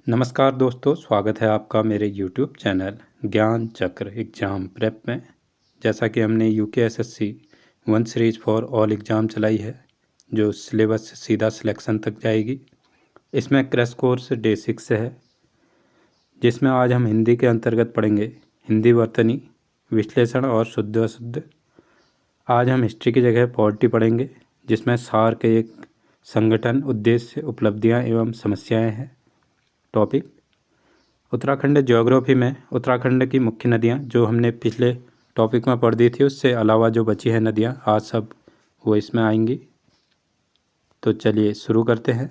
नमस्कार दोस्तों, स्वागत है आपका मेरे यूट्यूब चैनल ज्ञान चक्र एग्ज़ाम प्रेप में। जैसा कि हमने UKSSC 1 series for all exam चलाई है, जो सिलेबस से सीधा सिलेक्शन तक जाएगी। इसमें क्रैश कोर्स डे 6 है, जिसमें आज हम हिंदी के अंतर्गत पढ़ेंगे हिंदी वर्तनी, विश्लेषण और शुद्ध अशुद्ध। आज हम हिस्ट्री की जगह पॉलिटी पढ़ेंगे, जिसमें सार के एक संगठन, उद्देश्य, उपलब्धियाँ एवं समस्याएँ हैं। टॉपिक उत्तराखंड ज्योग्राफी में उत्तराखंड की मुख्य नदियाँ, जो हमने पिछले टॉपिक में पढ़ दी थी, उससे अलावा जो बची है नदियाँ आज सब वो इसमें आएंगी। तो चलिए शुरू करते हैं।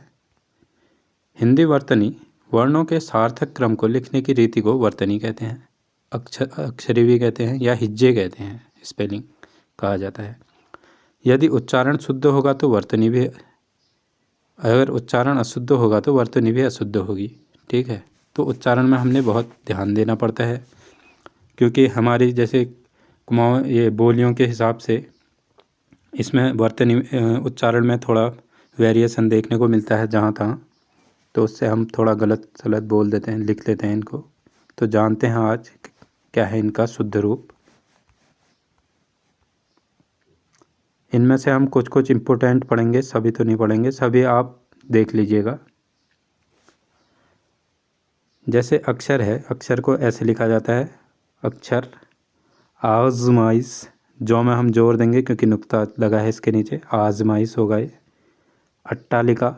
हिंदी वर्तनी वर्णों के सार्थक क्रम को लिखने की रीति को वर्तनी कहते हैं। अक्षरी भी कहते हैं या हिज्जे कहते हैं, स्पेलिंग कहा जाता है। यदि उच्चारण शुद्ध होगा तो वर्तनी भी, अगर उच्चारण अशुद्ध होगा तो वर्तनी भी अशुद्ध होगी। ठीक है, तो उच्चारण में हमने बहुत ध्यान देना पड़ता है, क्योंकि हमारी जैसे कुमाऊँ ये बोलियों के हिसाब से इसमें वर्तनी उच्चारण में थोड़ा वेरिएशन देखने को मिलता है जहाँ तहाँ, तो उससे हम थोड़ा गलत सलत बोल देते हैं, लिख लेते हैं इनको। तो जानते हैं आज क्या है इनका शुद्ध रूप। इनमें से हम कुछ कुछ इम्पोर्टेंट पढ़ेंगे, सभी तो नहीं पढ़ेंगे, सभी आप देख लीजिएगा। जैसे अक्षर है, अक्षर को ऐसे लिखा जाता है, अक्षर आजमाइश, जो में हम जोर देंगे क्योंकि नुक्ता लगा है इसके नीचे, आजमाइश होगा ये। अट्टालिका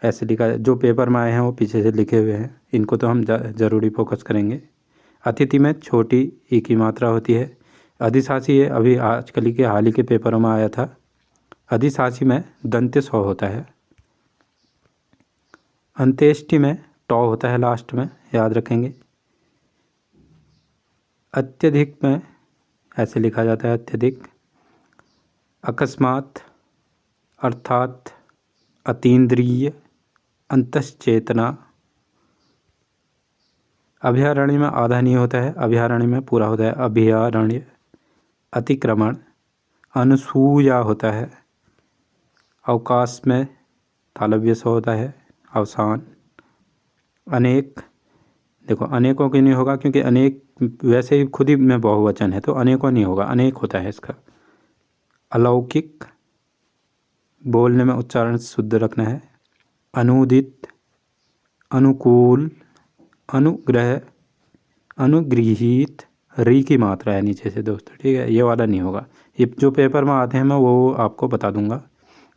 ऐसे लिखा है, जो पेपर में आए हैं वो पीछे से लिखे हुए हैं, इनको तो हम ज़रूरी फोकस करेंगे। अतिथि में छोटी ई की मात्रा होती है। अधिशासी ये अभी आजकल के हाल ही के पेपरों में आया था। अधिशासी में दंत्य सौ होता है। अंत्येष्टि में टॉ होता है लास्ट में, याद रखेंगे। अत्यधिक में ऐसे लिखा जाता है, अत्यधिक। अकस्मात अर्थात अतीन्द्रिय, अंतश्चेतना। अभयारण्य में आधा नहीं होता है, अभयारण्य में पूरा होता है, अभयारण्य। अतिक्रमण अनुसूया होता है। अवकाश में तालव्य स होता है, अवसान। अनेक, देखो अनेकों की नहीं होगा क्योंकि अनेक वैसे ही खुद ही में बहुवचन है, तो अनेकों नहीं होगा, अनेक होता है इसका। अलौकिक, बोलने में उच्चारण शुद्ध रखना है। अनुदित, अनुकूल, अनुग्रह, अनुगृहीत, री की मात्रा है नीचे से दोस्तों, ठीक है, ये वाला नहीं होगा। ये जो पेपर में आते हैं मैं वो आपको बता दूंगा,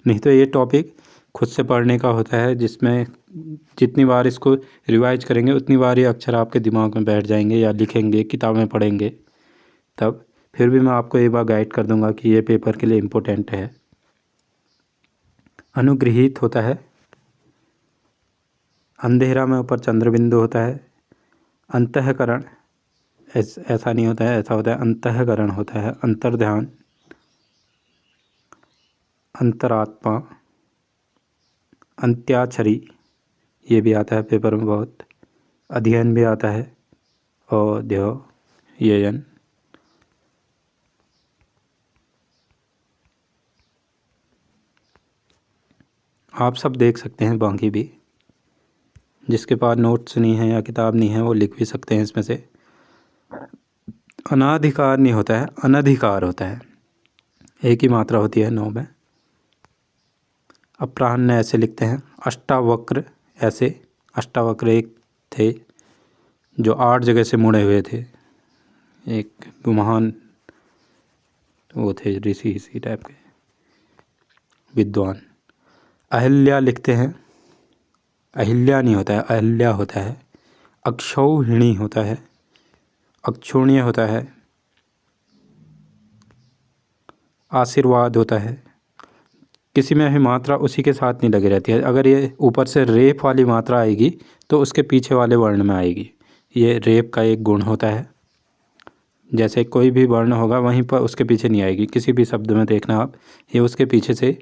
नहीं तो ये टॉपिक खुद से पढ़ने का होता है, जिसमें जितनी बार इसको रिवाइज करेंगे उतनी बार ये अक्षर आपके दिमाग में बैठ जाएंगे, या लिखेंगे, किताबें पढ़ेंगे तब। फिर भी मैं आपको एक बार गाइड कर दूंगा कि ये पेपर के लिए इम्पोर्टेंट है। अनुगृहीत होता है। अंधेरा में ऊपर चंद्रबिंदु होता है। अंतःकरण ऐसा नहीं होता है, ऐसा होता है अंतःकरण होता है, अंतर्ध्यान। अंतरात्मा, अंत्याक्षरी, ये भी आता है पेपर में बहुत। अध्ययन भी आता है, अध्ययन। आप सब देख सकते हैं, बाकी भी जिसके पास नोट्स नहीं है या किताब नहीं है वो लिख भी सकते हैं इसमें से। अनाधिकार नहीं होता है, अनधिकार होता है, एक ही मात्रा होती है नौ में। अपराह्न ऐसे लिखते हैं। अष्टावक्र ऐसे, अष्टावक्र एक थे जो 8 जगह से मुड़े हुए थे, एक महान वो थे, ऋषि इसी टाइप के विद्वान। अहिल्या लिखते हैं, अहिल्या नहीं होता है, अहिल्या होता है। अक्षौहिणी होता है, अक्षोणीय होता है। आशीर्वाद होता है। किसी में भी मात्रा उसी के साथ नहीं लगी रहती है, अगर ये ऊपर से रेप वाली मात्रा आएगी तो उसके पीछे वाले वर्ण में आएगी, ये रेप का एक गुण होता है। जैसे कोई भी वर्ण होगा वहीं पर उसके पीछे नहीं आएगी, किसी भी शब्द में देखना आप, ये उसके पीछे से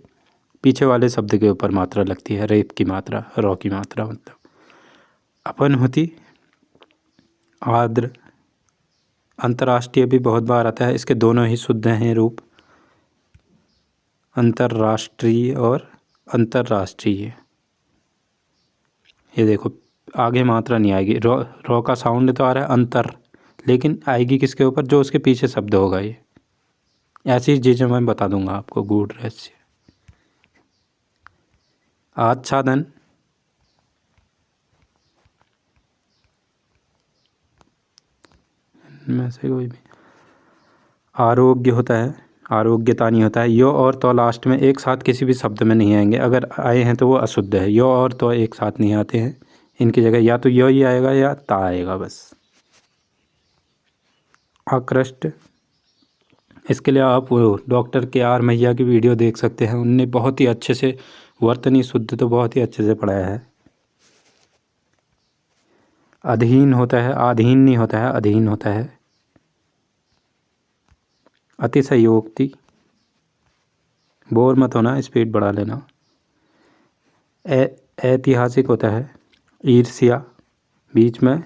पीछे वाले शब्द के ऊपर मात्रा लगती है, रेप की मात्रा, रॉ की मात्रा मतलब। अपनहुति, आर्द्र। अंतर्राष्ट्रीय भी बहुत बार आता है, इसके दोनों ही शुद्ध हैं रूप, अंतर्राष्ट्रीय और अंतर्राष्ट्रीय। ये देखो आगे मात्रा नहीं आएगी। रॉ का साउंड तो आ रहा है अंतर, लेकिन आएगी किसके ऊपर? जो उसके पीछे शब्द होगा। ये ऐसी चीज़ें मैं बता दूंगा आपको, गूढ़ रहस्य। आच्छादन, में से कोई भी। आरोग्य होता है, आरोग्यता नहीं होता है। यो और तो लास्ट में एक साथ किसी भी शब्द में नहीं आएंगे। अगर आए हैं तो वो अशुद्ध है। यो और तो एक साथ नहीं आते हैं, इनकी जगह या तो यो ही आएगा या ता आएगा बस। आकृष्ट, इसके लिए आप वो डॉक्टर KR मैया की वीडियो देख सकते हैं। उनने बहुत ही अच्छे से वर्तनी शुद्ध तो बहुत ही अच्छे से पढ़ाया है। अधीन होता है, आधीन नहीं होता है, अधीन होता है। अतिशयोक्ति, बोर मत होना, स्पीड बढ़ा लेना। ऐतिहासिक होता है। ईर्ष्या, बीच में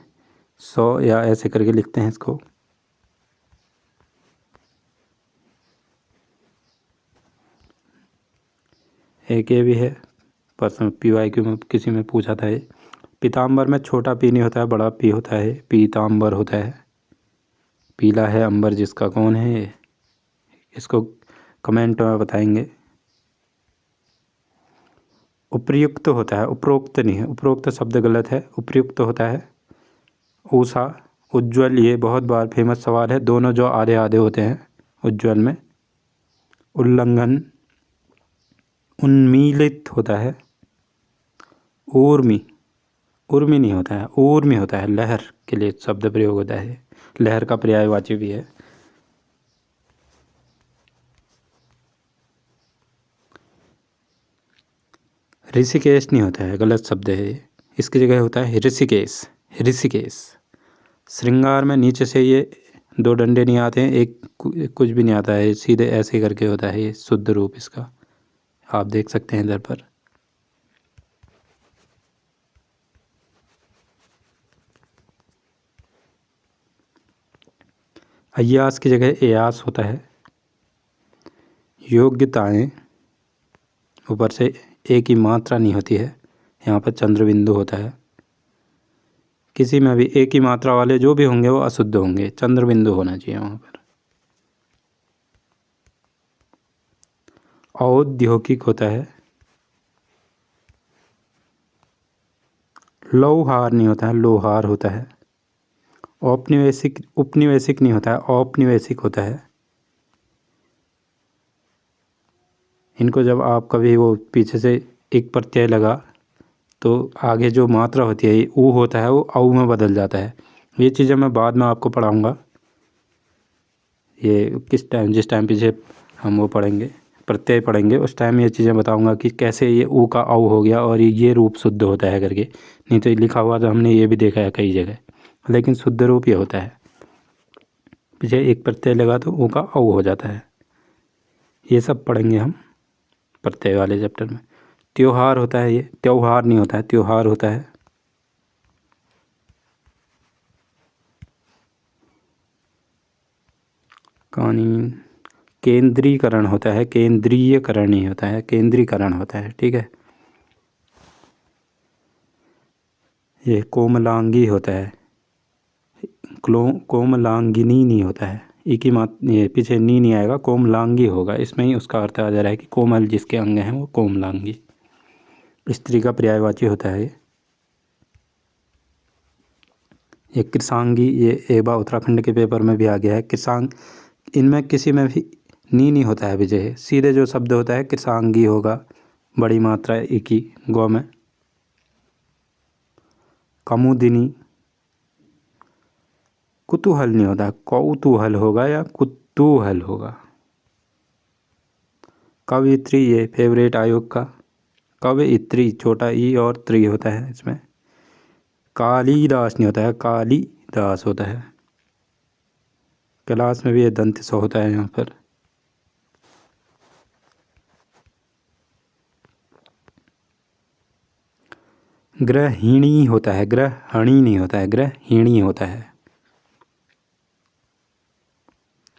100 या ऐसे करके लिखते हैं इसको। एक ये भी है, पर्सनल PYQ में किसी में पूछा था ये। पीताम्बर में छोटा पी नहीं होता है, बड़ा पी होता है। पीताम्बर होता है। पीला है अंबर जिसका, कौन है ये? इसको कमेंट में बताएंगे। उपयुक्त होता है, उपरोक्त नहीं है। उपरोक्त शब्द गलत है, उपयुक्त होता है। ऊषा, उज्ज्वल, ये बहुत बार फेमस सवाल है। दोनों जो आधे आधे होते हैं उज्ज्वल में। उल्लंघन, उन्मीलित होता है। ऊर्मी, उर्मी नहीं होता है, ऊर्मी होता है। लहर के लिए शब्द प्रयोग होता है, लहर का पर्यायवाची भी है। ऋषिकेश नहीं होता है, गलत शब्द है ये। इसकी जगह होता है ऋषिकेश, ऋषिकेश। श्रृंगार में नीचे से ये 2 डंडे नहीं आते हैं, एक कुछ भी नहीं आता है, सीधे ऐसे करके होता है। ये शुद्ध रूप इसका आप देख सकते हैं इधर पर। अय्यास की जगह एयास होता है। योग्यताएं, ऊपर से एक ही मात्रा नहीं होती है, यहाँ पर चंद्र बिंदु होता है। किसी में भी एक ही मात्रा वाले जो भी होंगे वो अशुद्ध होंगे, चंद्र बिंदु होना चाहिए वहाँ पर। औद्योगिक होता है। लौहार नहीं होता है, लोहार होता है। औपनिवेशिक, उपनिवेशिक नहीं होता है, औपनिवेशिक होता है। इनको जब आप कभी वो पीछे से एक प्रत्यय लगा तो आगे जो मात्रा होती है ऊ होता है, वो औ में बदल जाता है। ये चीज़ें मैं बाद में आपको पढ़ाऊँगा। ये किस टाइम, जिस टाइम पीछे हम वो पढ़ेंगे, प्रत्यय पढ़ेंगे, उस टाइम ये चीज़ें बताऊँगा कि कैसे ये ऊ का औ हो गया और ये रूप शुद्ध होता है करके। नहीं तो लिखा हुआ तो हमने ये भी देखा है कई जगह, लेकिन शुद्ध रूप ये होता है। पीछे एक प्रत्यय लगा तो ऊ का औ हो जाता है। ये सब पढ़ेंगे हम प्रत्यय वाले चैप्टर में। त्योहार होता है, ये त्योहार नहीं होता है, त्योहार होता है। कानून, केंद्रीकरण होता है, केंद्रीयकरण नहीं होता है, केंद्रीकरण होता है। ठीक है। ये कोमलांगी होता है, कोमलांगिनी नहीं होता है। एक ही मात, ये पीछे नी नहीं आएगा, कोमलांगी होगा। इसमें ही उसका अर्थ आ जा रहा है कि कोमल जिसके अंग हैं वो कोमलांगी। स्त्री का पर्यायवाची होता है ये कृषांगी। ये एबा उत्तराखंड के पेपर में भी आ गया है कृषांग। इनमें किसी में भी नी नहीं होता है विजय, सीधे जो शब्द होता है कृषांगी होगा, बड़ी मात्रा एक ही गौ में। कमुदिनी, कुतूहल नहीं होता, कौतूहल होगा या कुतूहल होगा। कवयित्री, ये फेवरेट आयोग का। कवयित्री, छोटा ई और त्री होता है इसमें। कालिदास नहीं होता है, कालिदास होता है। क्लास में भी ये दंत स होता है यहाँ पर। ग्रहिणी होता है, ग्रहणी नहीं होता है, ग्रहिणी होता है।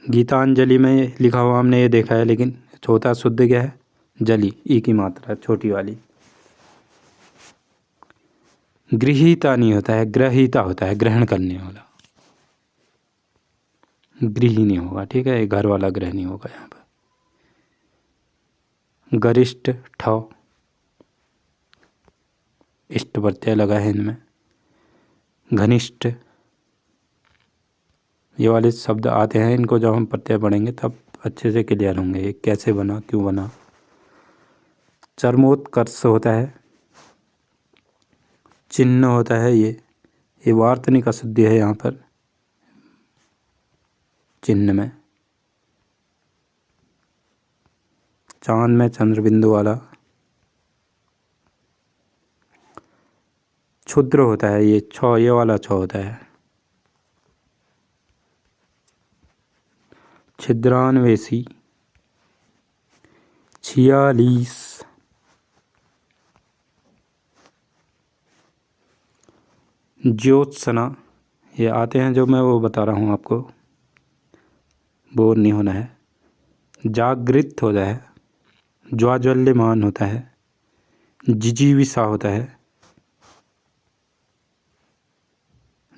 गीतांजलि में लिखा हुआ हमने ये देखा है, लेकिन छोटा शुद्ध क्या है? जली, ई की मात्रा छोटी वाली। गृहीता नहीं होता है, ग्रहीता होता है, ग्रहण करने वाला। गृही नहीं होगा, ठीक है, घर वाला ग्रह नहीं होगा यहाँ पर। गरिष्ठ ठ, इष्ट प्रत्यय लगा है इनमें। घनिष्ठ, ये वाले शब्द आते हैं, इनको जब हम प्रत्यय पढ़ेंगे तब अच्छे से क्लियर होंगे ये कैसे बना, क्यों बना। चरमोत्कर्ष होता है, चिन्ह होता है ये वार्तनिक अशुद्धि है यहाँ पर चिन्ह में। चांद में चंद्र बिंदु वाला। क्षुद्र होता है ये छ, ये वाला छ होता है। छिद्रान्वेषी, 46। ज्योत्सना, ये आते हैं जो मैं वो बता रहा हूँ आपको, बोर नहीं होना है। जागृत होता है, ज्वाज्वल्यमान होता है। जिजीविषा होता है।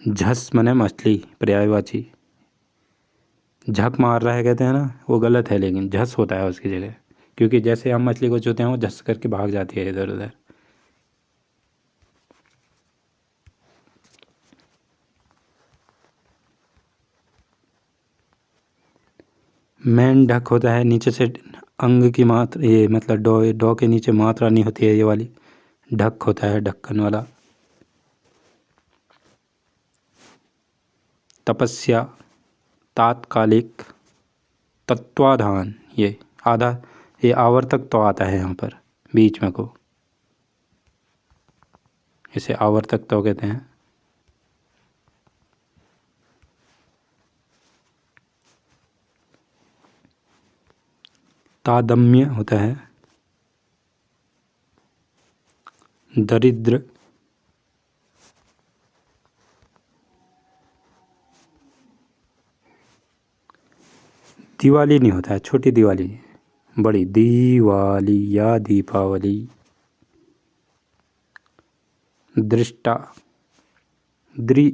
झस मने मछली, पर्यायवाची। झक मार रहा है कहते हैं ना, वो गलत है, लेकिन झस होता है उसकी जगह, क्योंकि जैसे हम मछली को छूते हैं वो झस करके भाग जाती है इधर उधर। मेंढक होता है, नीचे से अंग की मात्रा, ये मतलब डॉ के नीचे मात्रा नहीं होती है ये वाली। ढक होता है, ढक्कन वाला। तपस्या, तात्कालिक। तत्वाधान, ये आधा, ये आवर्तक तो आता है यहाँ पर बीच में को, इसे आवर्तक तो कहते हैं। तादम्य होता है, दरिद्र। दिवाली नहीं होता है, छोटी दिवाली, बड़ी दिवाली या दीपावली। दृष्टा, द्रि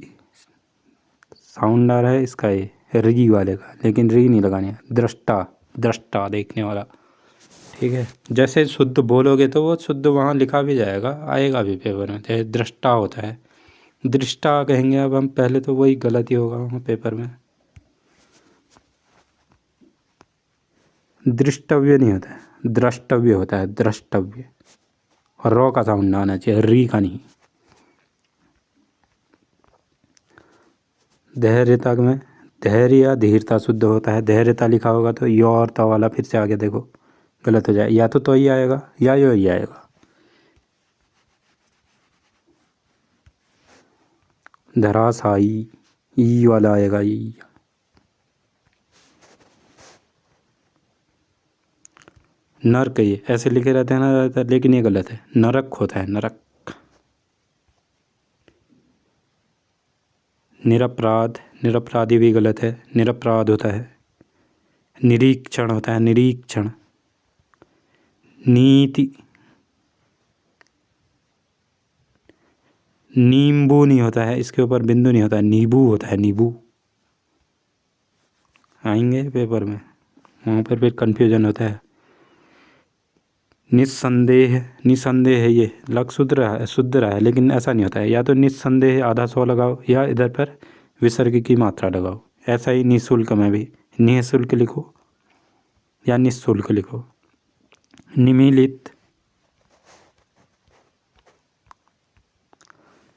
साउंड आ रहा है इसका, ये री वाले का, लेकिन री नहीं लगानी है। दृष्टा, दृष्टा देखने वाला, ठीक है। जैसे शुद्ध बोलोगे तो वो शुद्ध वहाँ लिखा भी जाएगा, आएगा भी पेपर में। जैसे दृष्टा होता है, दृष्टा कहेंगे अब हम, पहले तो वही गलत ही होगा वहाँ पेपर में। दृष्टव्य नहीं होता है, द्रष्टव्य होता है, द्रष्टव्य। और रॉ का साउंड आना चाहिए, री का नहीं। धैर्यता में धैर्य या धीरता शुद्ध होता है। धैर्यता लिखा होगा तो यो और ता वाला फिर से आगे देखो गलत हो जाए, या तो ही आएगा या यो ही आएगा। धराशायी, ई वाला आएगा, ई। नरक, ये ऐसे लिखे रहते हैं ना ज़्यादातर, लेकिन ये गलत है, नरक होता है, नरक। निरपराध, निरपराधी भी गलत है, निरपराध होता है। निरीक्षण होता है, निरीक्षण। नीति, नींबू नहीं होता है, इसके ऊपर बिंदु नहीं होता है, नींबू होता है, नींबू। आएंगे पेपर में, वहाँ पर फिर कन्फ्यूजन होता है। निस्संदेह, निस्संदेह है, ये लग शुद्ध रहा है, लेकिन ऐसा नहीं होता है। या तो निस्संदेह आधा सौ लगाओ, या इधर पर विसर्ग की मात्रा लगाओ। ऐसा ही निःशुल्क में भी निःशुल्क लिखो या निःशुल्क लिखो। निमीलित,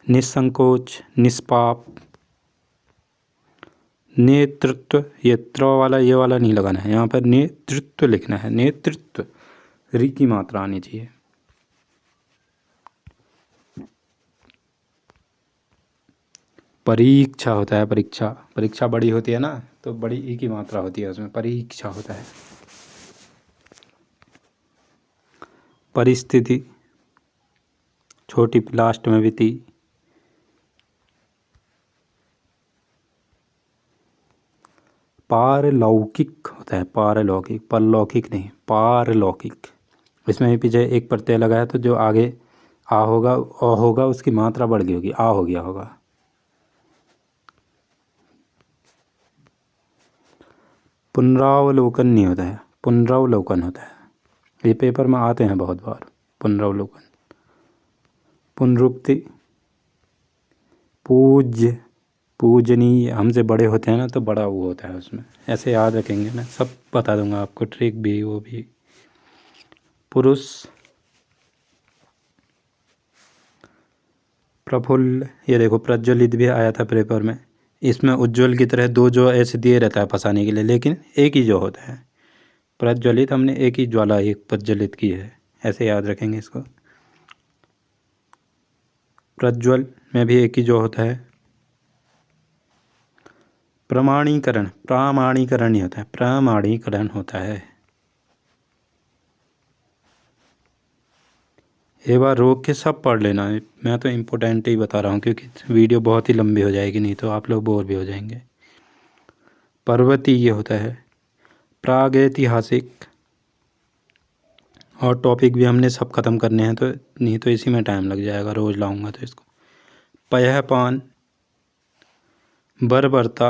निसंकोच, निष्पाप। नेतृत्व, ये त्र वाला ये वाला नहीं लगाना है, यहाँ पर नेतृत्व लिखना है, नेतृत्व। री की मात्रा आनी चाहिए। परीक्षा होता है, परीक्षा। परीक्षा बड़ी होती है ना, तो बड़ी ई की मात्रा होती है उसमें, परीक्षा होता है। परिस्थिति, छोटी लास्ट में भी थी। पारलौकिक होता है, पारलौकिक, परलौकिक नहीं, पारलौकिक। इसमें भी पीछे एक प्रत्यय लगा है, तो जो आगे आ होगा, अ होगा, उसकी मात्रा बढ़ गई होगी, आ हो गया होगा। पुनरावलोकन नहीं होता है, पुनरावलोकन होता है। ये पेपर में आते हैं बहुत बार, पुनरावलोकन। पुनरुक्ति, पूज्य, पूजनीय, हमसे बड़े होते हैं ना तो बड़ा वो होता है उसमें, ऐसे याद रखेंगे ना, सब बता दूंगा आपको, ट्रिक भी वो भी। पुरुष, प्रफुल्ल, ये देखो प्रज्वलित भी आया था पेपर में। इसमें उज्ज्वल की तरह दो जो ऐसे दिए रहता है फंसाने के लिए, लेकिन एक ही जो होता है। प्रज्वलित हमने एक ही ज्वाला एक प्रज्वलित की है, ऐसे याद रखेंगे इसको। प्रज्वल में भी एक ही जो होता है। प्रमाणीकरण, प्रामाणीकरण नहीं होता है, प्रमाणीकरण होता है। एक बार रोक के सब पढ़ लेना है, मैं तो इम्पोर्टेंट ही बता रहा हूँ क्योंकि वीडियो बहुत ही लंबी हो जाएगी, नहीं तो आप लोग बोर भी हो जाएंगे। पर्वतीय होता है। प्रागैतिहासिक, और टॉपिक भी हमने सब खत्म करने हैं, तो नहीं तो इसी में टाइम लग जाएगा, रोज़ लाऊंगा तो इसको। पयहपान, बर्बरता,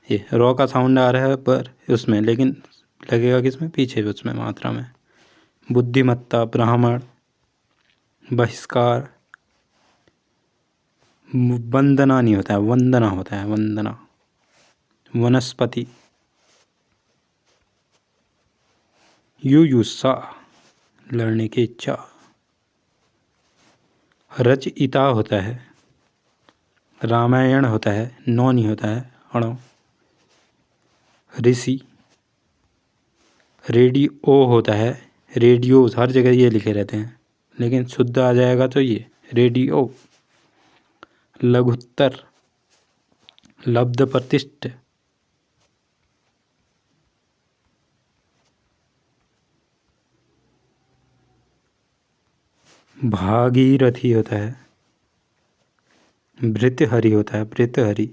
ये रॉ का साउंड आ रहा है पर उसमें, लेकिन लगेगा किसमें, पीछे उसमें मात्रा में। बुद्धिमत्ता, ब्राह्मण, बहिष्कार, वंदना नहीं होता है, वंदना होता है, वंदना। वनस्पति, युयुत्सा, लड़ने की इच्छा। रचयिता होता है। रामायण होता है, नौ नहीं होता है, अणो। ऋषि, रेडियो होता है, रेडियो हर जगह ये लिखे रहते हैं, लेकिन शुद्ध आ जाएगा तो ये रेडियो। लघुत्तर, लब्ध प्रतिष्ठ। भागीरथी होता है। भृतहरि होता है, भृतहरि।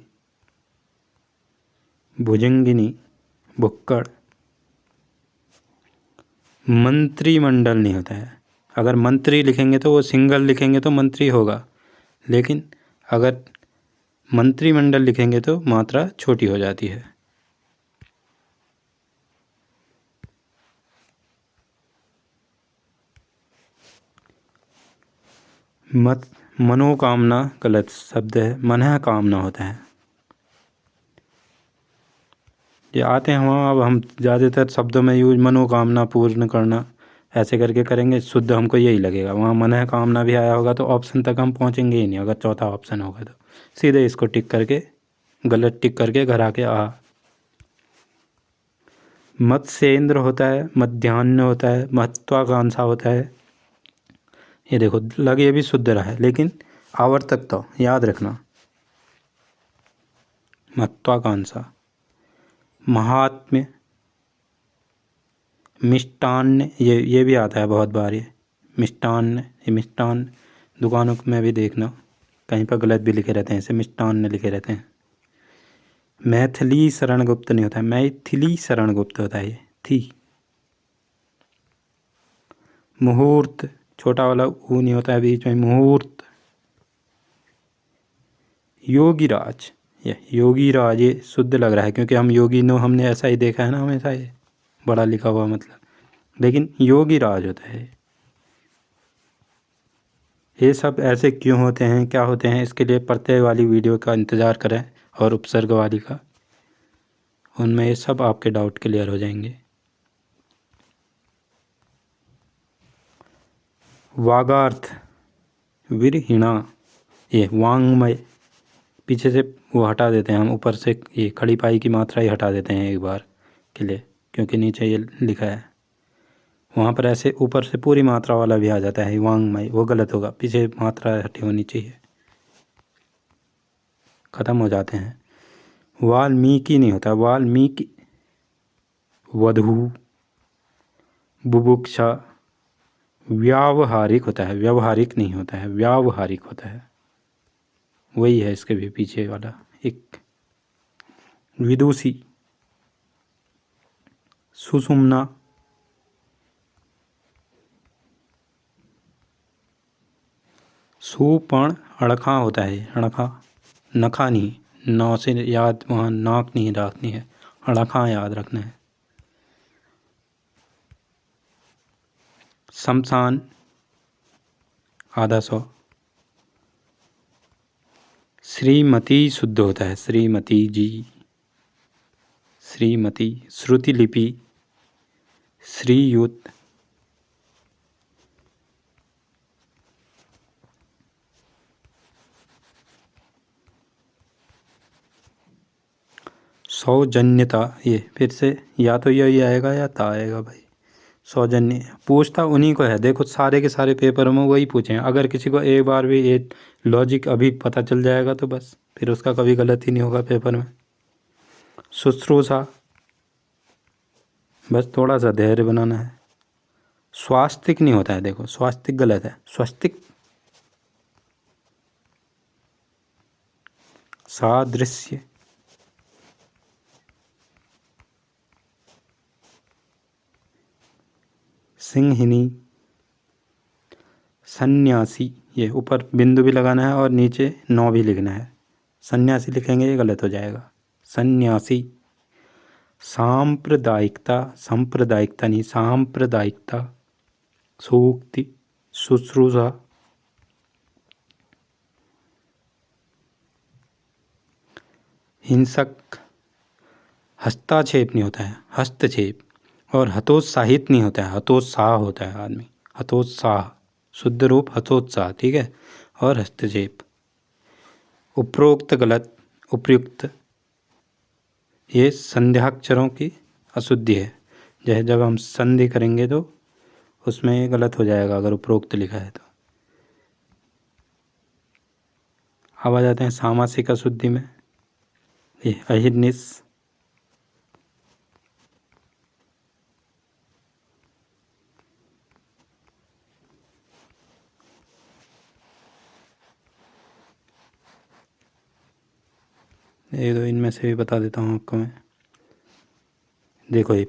भुजंगिनी, भुक्कड़। मंत्रिमंडल नहीं होता है। अगर मंत्री लिखेंगे तो वो सिंगल लिखेंगे तो मंत्री होगा, लेकिन अगर मंत्रिमंडल लिखेंगे तो मात्रा छोटी हो जाती है। मनोकामना गलत शब्द है, मनः कामना होता है। ये आते हैं वहाँ, अब हम ज़्यादातर शब्दों में यूज मनोकामना पूर्ण करना ऐसे करके करेंगे, शुद्ध हमको यही लगेगा। वहाँ मनः कामना भी आया होगा तो ऑप्शन तक हम पहुँचेंगे ही नहीं, अगर चौथा ऑप्शन होगा तो सीधे इसको टिक करके, गलत टिक करके घर आके आ। मत्स्येंद्र होता है, मध्याह्न होता है, महत्वाकांक्षा होता है। ये देखो लगे, ये भी शुद्ध रहा है, लेकिन आवर्तक तो याद रखना। महत्वाकांक्षा। महात्म्य, मिष्टान्न, ये भी आता है बहुत बार, ये मिष्टान्न, ये मिष्टान्न दुकानों में भी देखना कहीं पर गलत भी लिखे रहते हैं, इसे मिष्टान्न लिखे रहते हैं। मैथिली शरण गुप्त नहीं होता है, मैथिली शरण गुप्त होता है, ये थी। मुहूर्त, छोटा वाला ऊ नहीं होता है बीच में, मुहूर्त। योगीराज, ये योगीराज, ये शुद्ध लग रहा है क्योंकि हम योगी नो हमने ऐसा ही देखा है ना हमेशा, ये बड़ा लिखा हुआ मतलब, लेकिन योगीराज होता है। ये सब ऐसे क्यों होते हैं, क्या होते हैं, इसके लिए प्रत्यय वाली वीडियो का इंतज़ार करें और उपसर्ग वाली का, उनमें ये सब आपके डाउट क्लियर हो जाएंगे। वागार्थ, विरहिणा, ये वांग्मय, पीछे से वो हटा देते हैं हम, ऊपर से ये खड़ी पाई की मात्रा ही हटा देते हैं एक बार के लिए, क्योंकि नीचे ये लिखा है। वहाँ पर ऐसे ऊपर से पूरी मात्रा वाला भी आ जाता है, वांग्मय, वो गलत होगा, पीछे मात्रा हटी होनी चाहिए, ख़त्म हो जाते हैं। वाल्मीकि नहीं होता, वाल्मीकि। वधू, बुभुक्षा। व्यावहारिक होता है, व्यवहारिक नहीं होता है, व्यावहारिक होता है, वही है इसके भी पीछे वाला एक। विदुषी, सुषुम्ना। सुपर्ण अड़खा होता है, अड़खा, नखा नहीं, नौ से याद वहाँ नाक नहीं रखनी है, अड़खा याद रखना है। शमशान आधा सौ। श्रीमती शुद्ध होता है, श्रीमती जी, श्रीमती। श्रुतिलिपि, श्रीयुत। सौजन्यता, ये फिर से या तो यही आएगा या ता आएगा भाई। सौजन्य पूछता उन्हीं को है, देखो सारे के सारे पेपर में वही पूछे हैं। अगर किसी को एक बार भी ये लॉजिक अभी पता चल जाएगा तो बस फिर उसका कभी गलत ही नहीं होगा पेपर में। शुश्रूषा, बस थोड़ा सा धैर्य बनाना है। स्वास्तिक नहीं होता है, देखो स्वास्तिक गलत है, स्वस्तिक। सादृश्य, सिंहिनी। सन्यासी, ये ऊपर बिंदु भी लगाना है और नीचे नौ भी लिखना है। सन्यासी लिखेंगे ये गलत हो जाएगा, सन्यासी। सांप्रदायिकता, सांप्रदायिकता नहीं, सांप्रदायिकता। सूक्ति, शुश्रूषा। हिंसक, हस्तक्षेप नहीं होता है, हस्तक्षेप। और हतोत्साहित नहीं होता है, हतोत्साह होता है आदमी, हतोत्साह। शुद्ध रूप हतोत्साह, ठीक है। और हस्तक्षेप। उपरोक्त गलत, उपयुक्त। ये संध्याक्षरों की अशुद्धि है, जैसे जब हम संधि करेंगे तो उसमें ये गलत हो जाएगा अगर उपरोक्त लिखा है तो। अब आ जाते हैं सामासिक अशुद्धि में। ये अहिर्निश, एक दो इनमें से भी बता देता हूँ आपको मैं। देखो ये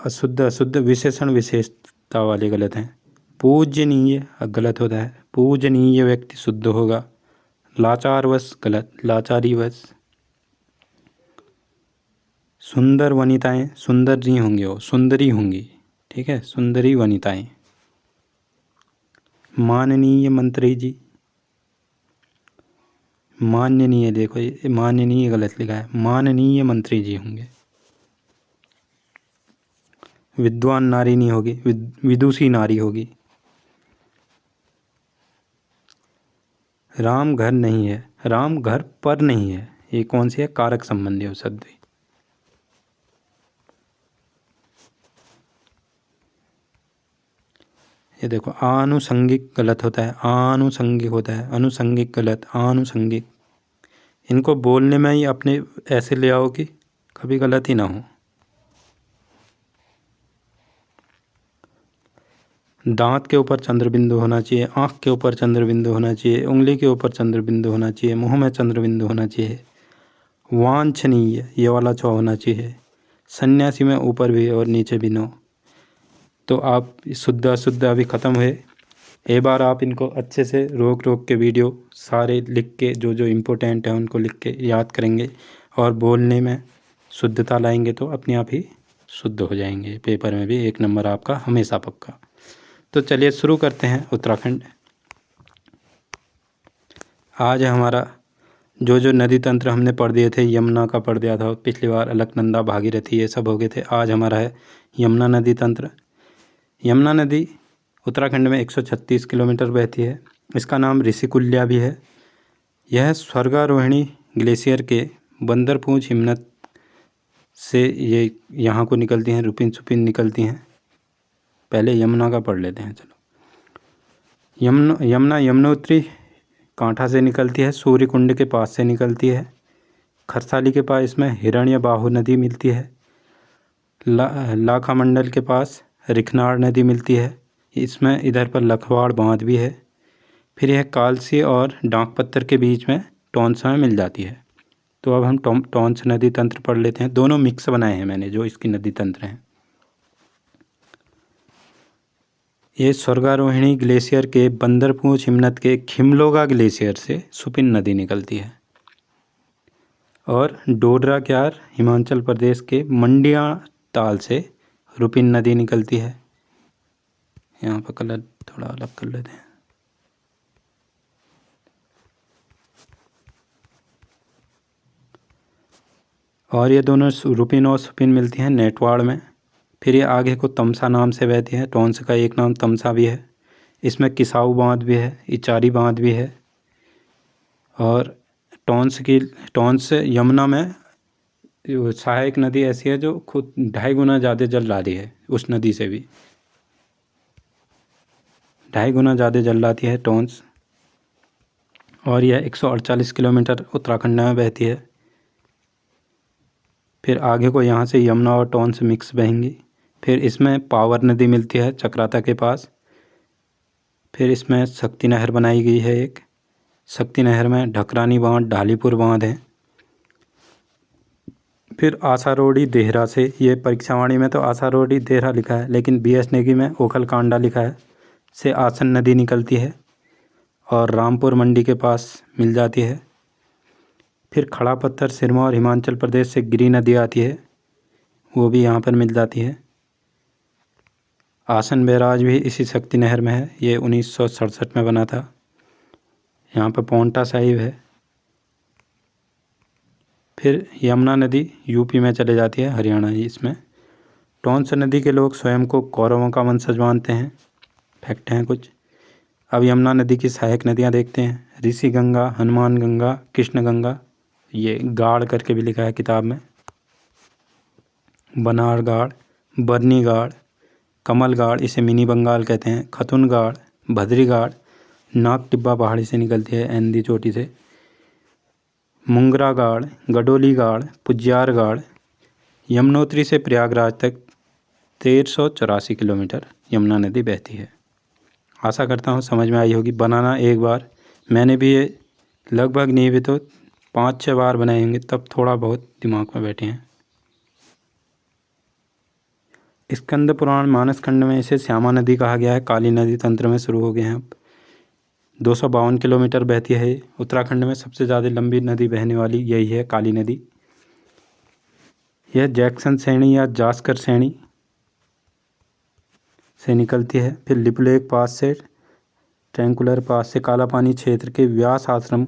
अशुद्ध, अशुद्ध विशेषण विशेषता वाले गलत हैं। पूजनीय गलत होता है, पूजनीय व्यक्ति शुद्ध होगा। लाचारवश गलत, लाचारीवश। सुंदर वनिताएं, सुंदर नहीं होंगी, वो सुंदरी होंगी, ठीक है, सुंदरी वनिताएं। माननीय मंत्री जी, माननीय, देखो ये माननीय गलत लिखा है, माननीय मंत्री जी होंगे। विद्वान नारी नहीं होगी, विदुषी नारी होगी। राम घर नहीं है, राम घर पर नहीं है, ये कौन सी है, कारक संबंधी हो शब्द। ये देखो आनुषंगिक गलत होता है, आनुषंगिक होता है, अनुषंगिक गलत, आनुषंगिक। इनको बोलने में ही अपने ऐसे ले आओ कि कभी गलत ही ना हो। दांत के ऊपर चंद्र बिंदु होना चाहिए, आँख के ऊपर चंद्र बिंदु होना चाहिए, उंगली के ऊपर चंद्र बिंदु होना चाहिए, मुंह में चंद्र बिंदु होना चाहिए। वांछनीय, ये वाला छो होना चाहिए। सन्यासी में ऊपर भी और नीचे भी नो। तो आप शुद्ध अशुद्ध अभी ख़त्म हुए। एक बार आप इनको अच्छे से रोक रोक के वीडियो सारे लिख के, जो जो इम्पोर्टेंट है उनको लिख के याद करेंगे और बोलने में शुद्धता लाएंगे तो अपने आप ही शुद्ध हो जाएंगे। पेपर में भी 1 नंबर आपका हमेशा पक्का। तो चलिए शुरू करते हैं। उत्तराखंड, आज हमारा जो जो नदी तंत्र हमने पढ़ दिए थे, यमुना का पढ़ दिया था पिछली बार, अलकनंदा, भागीरथी, ये सब हो गए थे। आज हमारा है यमुना नदी तंत्र। यमुना नदी उत्तराखंड में 136 किलोमीटर बहती है। इसका नाम ऋषिकुल्या भी है। यह स्वर्गारोहिणी ग्लेशियर के बंदरपूंछ हिमनद से ये यहाँ को निकलती हैं, रुपिन सुपिन निकलती हैं। पहले यमुना का पढ़ लेते हैं चलो। यमुना यमुनोत्री कांठा से निकलती है, सूर्य कुंड के पास से निकलती है। खरसाली के पास इसमें हिरण्यबाहु नदी मिलती है। लाखा मंडल के पास रिखनाड़ नदी मिलती है। इसमें इधर पर लखवाड़ बांध भी है। फिर यह कालसी और डांक पत्थर के बीच में टॉन्स में मिल जाती है। तो अब हम टॉन्स नदी तंत्र पढ़ लेते हैं। दोनों मिक्स बनाए हैं मैंने जो इसकी नदी तंत्र हैं। ये स्वर्गारोहिणी ग्लेशियर के बंदरपूंछ हिमनद के खिमलोगा ग्लेशियर से सुपिन नदी निकलती है। और डोडरा क्यार हिमाचल प्रदेश के मंडिया ताल से रुपिन नदी निकलती है। यहाँ पर कलर थोड़ा अलग कर लेते हैं। और ये दोनों रुपिन और सुपिन मिलती हैं नेटवाड़ में। फिर ये आगे को तमसा नाम से बहती है। टोंस का एक नाम तमसा भी है। इसमें किसाऊ बांध भी है, इचारी बांध भी है। और टोंस यमुना में सहायक नदी ऐसी है जो खुद 2.5 गुना ज़्यादा जल लाती है, उस नदी से भी 2.5 गुना ज़्यादा जल लाती है टोंस। और यह 148 किलोमीटर उत्तराखंड में बहती है। फिर आगे को यहाँ से यमुना और टोंस मिक्स बहेंगी। फिर इसमें पावर नदी मिलती है चक्राता के पास। फिर इसमें शक्ति नहर बनाई गई है एक। शक्ति नहर में ढकरानी बांध, ढालीपुर बांध है। फिर आसारोड़ी देहरा से, ये परीक्षावाणी में तो आसारोड़ी देहरा लिखा है, लेकिन BS नेगी में ओखलकांडा लिखा है, से आसन नदी निकलती है और रामपुर मंडी के पास मिल जाती है। फिर खड़ा पत्थर सिरमौर हिमाचल प्रदेश से गिरी नदी आती है, वो भी यहाँ पर मिल जाती है। आसन बैराज भी इसी शक्ति नहर में है, ये 1967 में बना था। यहाँ पर पौंटा साहिब है। फिर यमुना नदी यूपी में चले जाती है, हरियाणा ही इसमें। टोंस नदी के लोग स्वयं को कौरवों का वंशज मानते हैं, फैक्ट हैं कुछ। अब यमुना नदी की सहायक नदियाँ देखते हैं। ऋषि गंगा, हनुमान गंगा, कृष्ण गंगा, ये गाड़ करके भी लिखा है किताब में। बनार गाड़, बरनी गाड़, कमल गाड़, इसे मिनी बंगाल कहते हैं। खतुन गाड़, भद्री गाड़ नाग टिब्बा पहाड़ी से निकलती है, एंदी चोटी से। मुंगरा गाड़, गडोली गाड़, पुजियार गाड़। यमुनोत्री से प्रयागराज तक 1384 किलोमीटर यमुना नदी बहती है। आशा करता हूँ समझ में आई होगी। बनाना एक बार, मैंने भी ये लगभग नहीं भी तो 5-6 बार बनाए होंगे, तब थोड़ा बहुत दिमाग में बैठे हैं। स्कंद पुराण मानस खंड में इसे श्यामा नदी कहा गया है। काली नदी तंत्र में शुरू हो गए हैं अब। 252 किलोमीटर बहती है। उत्तराखंड में सबसे ज़्यादा लंबी नदी बहने वाली यही है, काली नदी। यह जैक्सन श्रेणी या जास्कर श्रेणी से निकलती है। फिर लिपुलेख पास से, ट्रैंकुलर पास से काला पानी क्षेत्र के व्यास आश्रम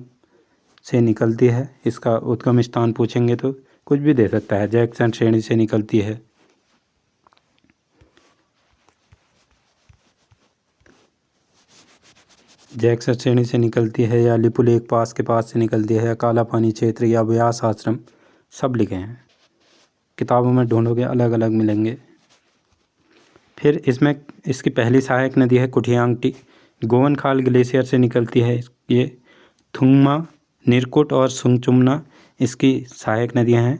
से निकलती है। इसका उद्गम स्थान पूछेंगे तो कुछ भी दे सकता है। जैक्सन श्रेणी से निकलती है। जैक्सन श्रेणी से निकलती है, या लिपुलेख पास के पास से निकलती है, या काला पानी क्षेत्र, या व्यास आश्रम, सब लिखे हैं किताबों में। ढूंढोगे अलग अलग मिलेंगे। फिर इसमें इसकी पहली सहायक नदी है कुठियांगटी, गोवनखाल ग्लेशियर से निकलती है। ये थुंगमा, निरकुट और सुंगचुमना इसकी सहायक नदियां हैं।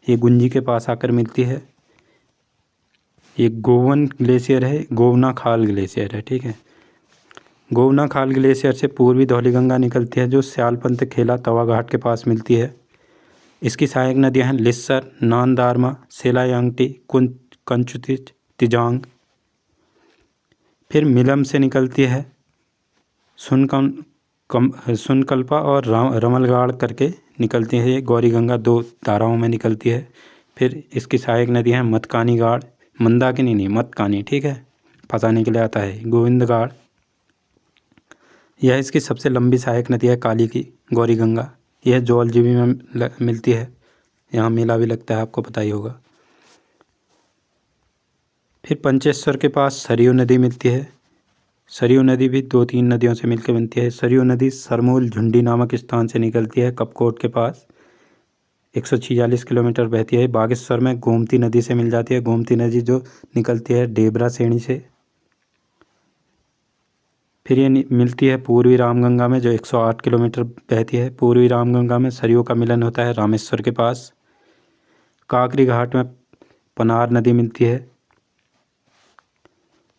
ये गुंजी के पास आकर मिलती है। ये गोवन ग्लेशियर है, गोवना खाल ग्लेशियर है, ठीक है। गोवना खाल ग्लेशियर से पूर्वी धौलीगंगा निकलती है, जो स्यालपंत खेला तवा घाट के पास मिलती है। इसकी सहायक नदियां हैं लिस्सर, नानदारमा, सेलायांगटी, कंचुतिच, तिजांग। फिर मिलम से निकलती है, सुनकल्पा और रमलगाड़ करके निकलती है। ये गौरी गंगा 2 धाराओं में निकलती है। फिर इसकी सहायक नदियाँ हैं मतकानी गाड़, मंदाकिनी नहीं, मतकानी, ठीक है, फंसाने के लिए आता है। गोविंद गाड़, यह इसकी सबसे लंबी सहायक नदी है। काली की गौरी गंगा, यह जौलजीबी में मिलती है। यहाँ मेला भी लगता है, आपको पता ही होगा। फिर पंचेश्वर के पास सरयू नदी मिलती है। सरयू नदी भी 2-3 नदियों से मिलकर बनती है। सरयू नदी सरमूल झुंडी नामक स्थान से निकलती है, कपकोट के पास 146 किलोमीटर बहती है। बागेश्वर में गोमती नदी से मिल जाती है। गोमती नदी जो निकलती है डेबरा श्रेणी से। फिर ये मिलती है पूर्वी रामगंगा में, जो 108 किलोमीटर बहती है। पूर्वी रामगंगा में सरयू का मिलन होता है रामेश्वर के पास। काकरी घाट में पनार नदी मिलती है।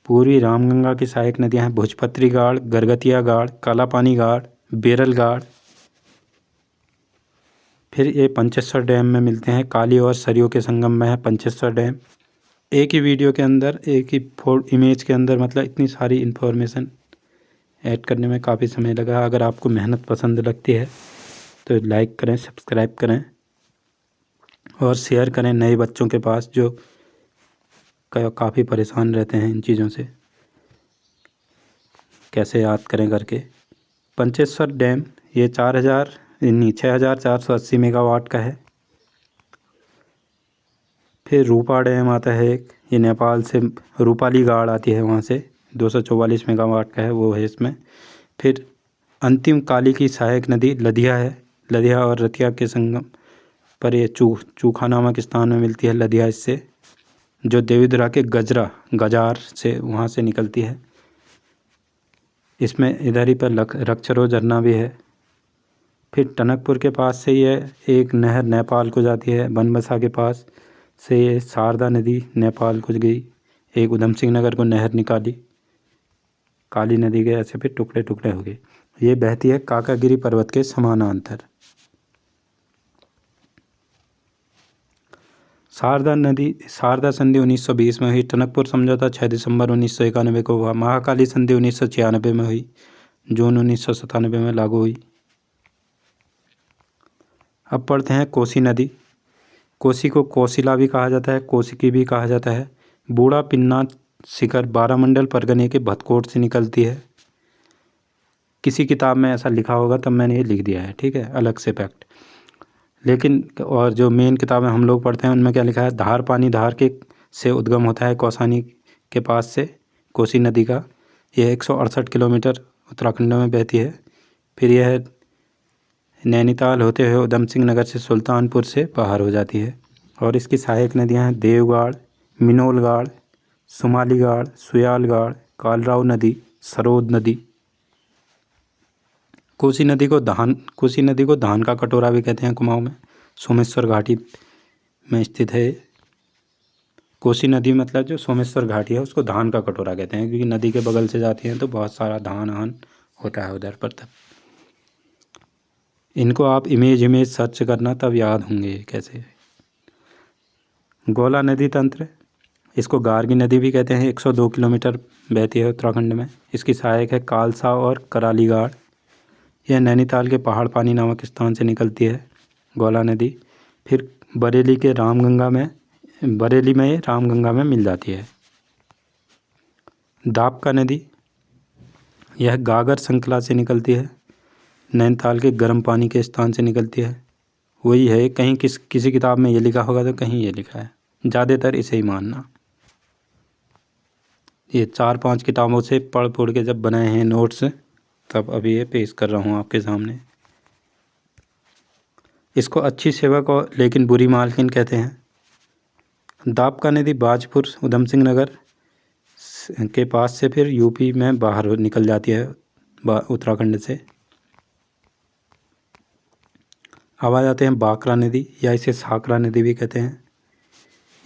पूर्वी रामगंगा की सहायक नदियां हैं भुजपत्री गाड़, गरगतिया गाड़, कालापानी गाड़, बेरल गाड़। फिर ये पंचेश्वर डैम में मिलते हैं। काली और सरयू के संगम में है पंचेश्वर डैम। एक ही वीडियो के अंदर, एक ही इमेज के अंदर मतलब इतनी सारी इन्फॉर्मेशन ऐड करने में काफ़ी समय लगा। अगर आपको मेहनत पसंद लगती है तो लाइक करें, सब्सक्राइब करें और शेयर करें नए बच्चों के पास जो काफ़ी परेशान रहते हैं इन चीज़ों से, कैसे याद करें करके। पंचेश्वर डैम ये 6,480 मेगावाट का है। फिर रूपा डैम आता है एक, ये नेपाल से रूपाली गाड़ आती है, वहाँ से 244 मेगावाट का है, वो है इसमें। फिर अंतिम काली की सहायक नदी लदिया है। लदिया और रतिया के संगम पर ये चूखा नामक स्थान में मिलती है लदिया, इससे जो देवीधुरा के गजार से वहाँ से निकलती है। इसमें इधर ही पर रक्षरो झरना भी है। फिर टनकपुर के पास से ये एक नहर नेपाल को जाती है, बनबसा के पास से ये शारदा नदी नेपाल को गई, एक उधम सिंह नगर को नहर निकाली काली नदी के, ऐसे फिर टुकड़े टुकड़े हो गए। ये बहती है काकागिरी पर्वत के समानांतर। शारदा संधि 1920 में हुई। टनकपुर समझौता 6 दिसंबर 1991 को हुआ। महाकाली संधि 1996 में हुई, जून 1997 में लागू हुई। अब पढ़ते हैं कोसी नदी। कोसी को कोसिला भी कहा जाता है, कोसिकी भी कहा जाता है। बूढ़ा पिन्ना शिखर बारामंडल परगने के भतकोट से निकलती है। किसी किताब में ऐसा लिखा होगा तब मैंने ये लिख दिया है, ठीक है, अलग से फैक्ट। लेकिन और जो मेन किताबें हम लोग पढ़ते हैं उनमें क्या लिखा है, धार पानी धार के से उद्गम होता है कौसानी के पास से कोसी नदी का। यह 168 किलोमीटर उत्तराखंड में बहती है। फिर यह नैनीताल होते हुए उधम सिंह नगर से सुल्तानपुर से बाहर हो जाती है। और इसकी सहायक नदियां हैं देवगाड़, मिनोलगाड़, सुमालीगाड़, सुयालगाड़, कालराव नदी, सरोद नदी। कोसी नदी को धान का कटोरा भी कहते हैं। कुमाऊं में सोमेश्वर घाटी में स्थित है। कोसी नदी मतलब जो सोमेश्वर घाटी है उसको धान का कटोरा कहते हैं, क्योंकि नदी के बगल से जाती हैं तो बहुत सारा धान होता है उधर पर। तब इनको आप इमेज सर्च करना, तब याद होंगे कैसे। गोला नदी तंत्र, इसको गार्गी नदी भी कहते हैं, 102 किलोमीटर बहती है उत्तराखंड में। इसकी सहायक है कालसा और करालीगाड़। यह नैनीताल के पहाड़ पानी नामक स्थान से निकलती है गोला नदी। फिर बरेली में रामगंगा में मिल जाती है। दापका नदी, यह गागर श्रृंखला से निकलती है, नैनीताल के गर्म पानी के स्थान से निकलती है। वही है, कहीं किसी किताब में ये लिखा होगा तो कहीं ये लिखा है, ज़्यादातर इसे ही मानना। ये 4-5 किताबों से पढ़ के जब बनाए हैं नोट्स, तब अभी ये पेश कर रहा हूँ आपके सामने। इसको अच्छी सेवक और लेकिन बुरी मालकिन कहते हैं। दापका नदी बाजपुर उधम सिंह नगर के पास से फिर यूपी में बाहर निकल जाती है उत्तराखंड से। अब आ जाते हैं बाकरा नदी, या इसे साकरा नदी भी कहते हैं।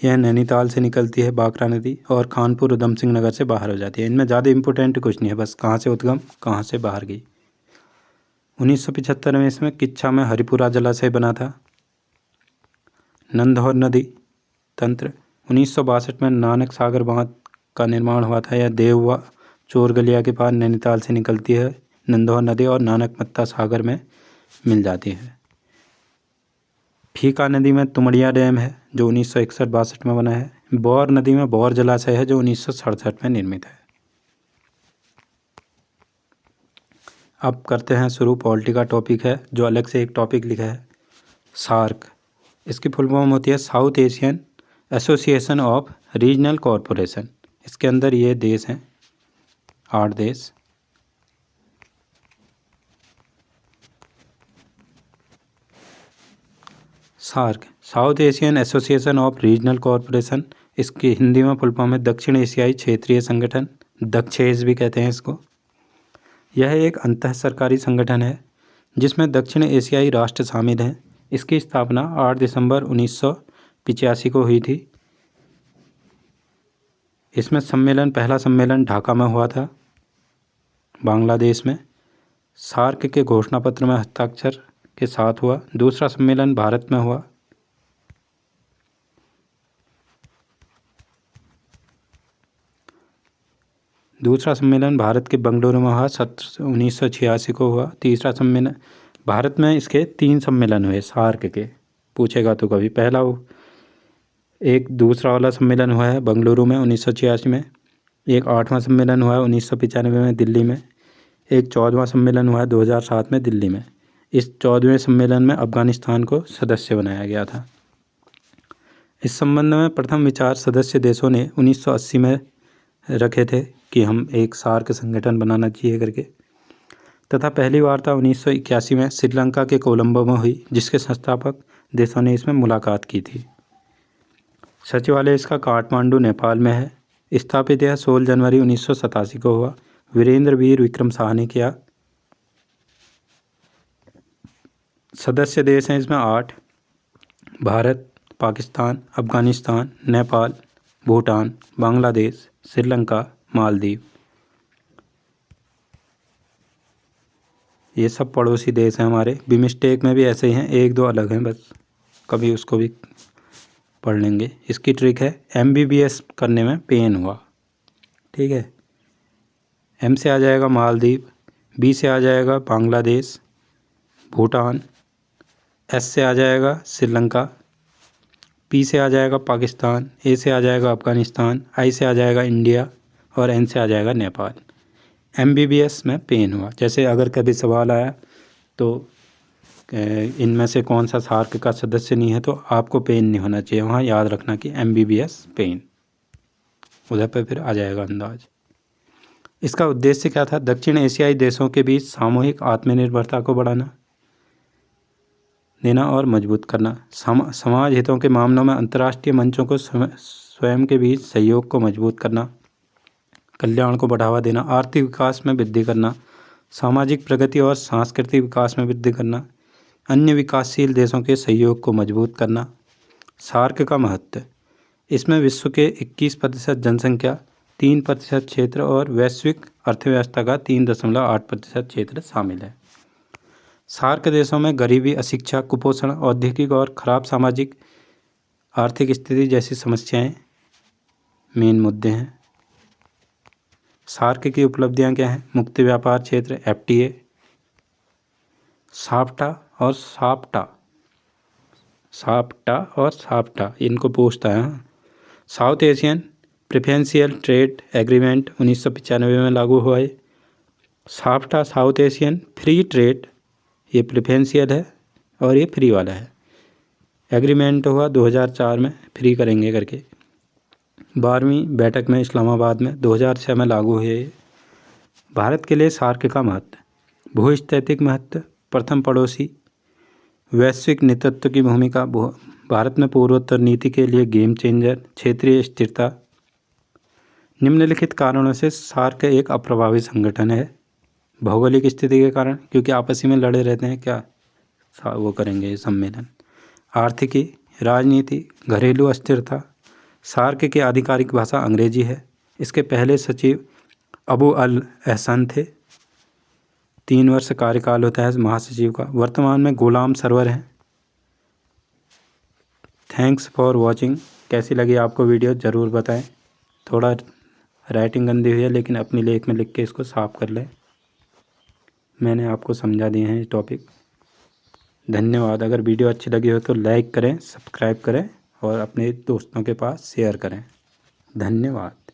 यह नैनीताल से निकलती है बाकरा नदी और कानपुर उधम सिंह नगर से बाहर हो जाती है। इनमें ज़्यादा इम्पोर्टेंट कुछ नहीं है, बस कहाँ से उद्गम कहाँ से बाहर गई। 1975 में इसमें किच्छा में हरिपुरा जलाशय बना था। नंदौर नदी तंत्र, 1962 में नानक सागर बांध का निर्माण हुआ था। यह देववा चोरगलिया के पास नैनीताल से निकलती है नंदौर नदी और नानक मत्ता सागर में मिल जाती है। फीका नदी में तुमड़िया डैम है जो 1961-62 में बना है। बौर नदी में बौर जलाशय है जो 1967 में निर्मित है। अब करते हैं शुरू। पॉलिटी का टॉपिक है जो अलग से एक टॉपिक लिखा है, सार्क। इसकी फुल फॉर्म होती है South Asian Association of Regional Corporation. इसके अंदर ये देश हैं 8 देश। SAARC South Asian Association of Regional Corporation, इसकी हिंदी में फुल फॉर्म है दक्षिण एशियाई क्षेत्रीय संगठन, दक्षेस भी कहते हैं इसको। यह एक अंतः सरकारी संगठन है जिसमें दक्षिण एशियाई राष्ट्र शामिल हैं। इसकी स्थापना 8 दिसंबर 1985 को हुई थी। इसमें पहला सम्मेलन ढाका में हुआ था, बांग्लादेश में। सार्क के घोषणा पत्र में हस्ताक्षर के साथ हुआ। दूसरा सम्मेलन भारत में हुआ। दूसरा सम्मेलन भारत के बेंगलुरु में हुआ 1986 को हुआ। तीसरा सम्मेलन भारत में इसके 3 सम्मेलन हुए सार्क के, पूछेगा तो कभी। पहला एक दूसरा वाला सम्मेलन हुआ है बेंगलुरु में 1986 में, एक 8वां सम्मेलन हुआ है 1995 में दिल्ली में, एक 14वां सम्मेलन हुआ है 2007 में दिल्ली में। इस 14वें सम्मेलन में अफगानिस्तान को सदस्य बनाया गया था। इस संबंध में प्रथम विचार सदस्य देशों ने 1980 में रखे थे कि हम एक सार्क संगठन बनाना चाहिए करके, तथा पहली वार्ता 1981 में श्रीलंका के कोलंबो में हुई, जिसके संस्थापक देशों ने इसमें मुलाकात की थी। सचिवालय इसका काठमांडू नेपाल में है। स्थापित यह 16 जनवरी 1987 को हुआ। वीरेंद्र वीर विक्रम शाह ने किया। सदस्य देश हैं इसमें 8: भारत, पाकिस्तान, अफगानिस्तान, नेपाल, भूटान, बांग्लादेश, श्रीलंका, मालदीव। ये सब पड़ोसी देश हैं हमारे। बिमस्टेक में भी ऐसे ही हैं, 1-2 अलग हैं बस, कभी उसको भी पढ़ लेंगे। इसकी ट्रिक है MBBS करने में पेन हुआ, ठीक है। M से आ जाएगा मालदीव, B से आ जाएगा बांग्लादेश, भूटान, S से आ जाएगा श्रीलंका, P से आ जाएगा पाकिस्तान, A से आ जाएगा अफगानिस्तान, I से आ जाएगा इंडिया और N से आ जाएगा नेपाल। MBBS में पेन हुआ। जैसे अगर कभी सवाल आया तो इनमें से कौन सा सार्क का सदस्य नहीं है, तो आपको पेन नहीं होना चाहिए, वहाँ याद रखना कि MBBS पेन, उधर पर फिर आ जाएगा अंदाज। इसका उद्देश्य क्या था? दक्षिण एशियाई देशों के बीच सामूहिक आत्मनिर्भरता को बढ़ाना देना और मजबूत करना, समाज हितों के मामलों में अंतर्राष्ट्रीय मंचों को स्वयं के बीच सहयोग को मजबूत करना, कल्याण को बढ़ावा देना, आर्थिक विकास में वृद्धि करना, सामाजिक प्रगति और सांस्कृतिक विकास में वृद्धि करना, अन्य विकासशील देशों के सहयोग को मजबूत करना। सार्क का महत्व: इसमें विश्व के 21% जनसंख्या, 3% क्षेत्र और वैश्विक अर्थव्यवस्था का 3.8% क्षेत्र शामिल है। सार्क देशों में गरीबी, अशिक्षा, कुपोषण, औद्योगिक और खराब सामाजिक आर्थिक स्थिति जैसी समस्याएं मेन मुद्दे हैं। सार्क की उपलब्धियां क्या हैं? मुक्त व्यापार क्षेत्र FTA, साप्टा इनको पूछता है। South Asian preferential trade agreement 1995 में लागू हुआ है। SAPTA south Asian free trade, ये प्रेफरेंशियल है और ये फ्री वाला है। एग्रीमेंट हुआ 2004 में, फ्री करेंगे करके। 12वीं बैठक में इस्लामाबाद में 2006 में लागू हुई है। भारत के लिए सार्क का महत्व: भूस्थैतिक महत्व, प्रथम पड़ोसी, वैश्विक नेतृत्व की भूमिका, भारत में पूर्वोत्तर नीति के लिए गेम चेंजर, क्षेत्रीय स्थिरता। निम्नलिखित कारणों से सार्क एक अप्रभावी संगठन है। भौगोलिक स्थिति के कारण, क्योंकि आपसी में लड़े रहते हैं, क्या वो करेंगे सम्मेलन। आर्थिकी, राजनीति, घरेलू अस्थिरता। सार्क की आधिकारिक भाषा अंग्रेजी है। इसके पहले सचिव अबू अल एहसन थे। 3 वर्ष कार्यकाल होता है महासचिव का। वर्तमान में गुलाम सरवर हैं। Thanks for watching. कैसी लगी आपको वीडियो ज़रूर बताएं। थोड़ा राइटिंग गंदी हुई है, लेकिन अपनी लेख में लिख के इसको साफ कर लें। मैंने आपको समझा दिए हैं ये टॉपिक। धन्यवाद। अगर वीडियो अच्छी लगी हो तो लाइक करें, सब्सक्राइब करें और अपने दोस्तों के पास शेयर करें। धन्यवाद।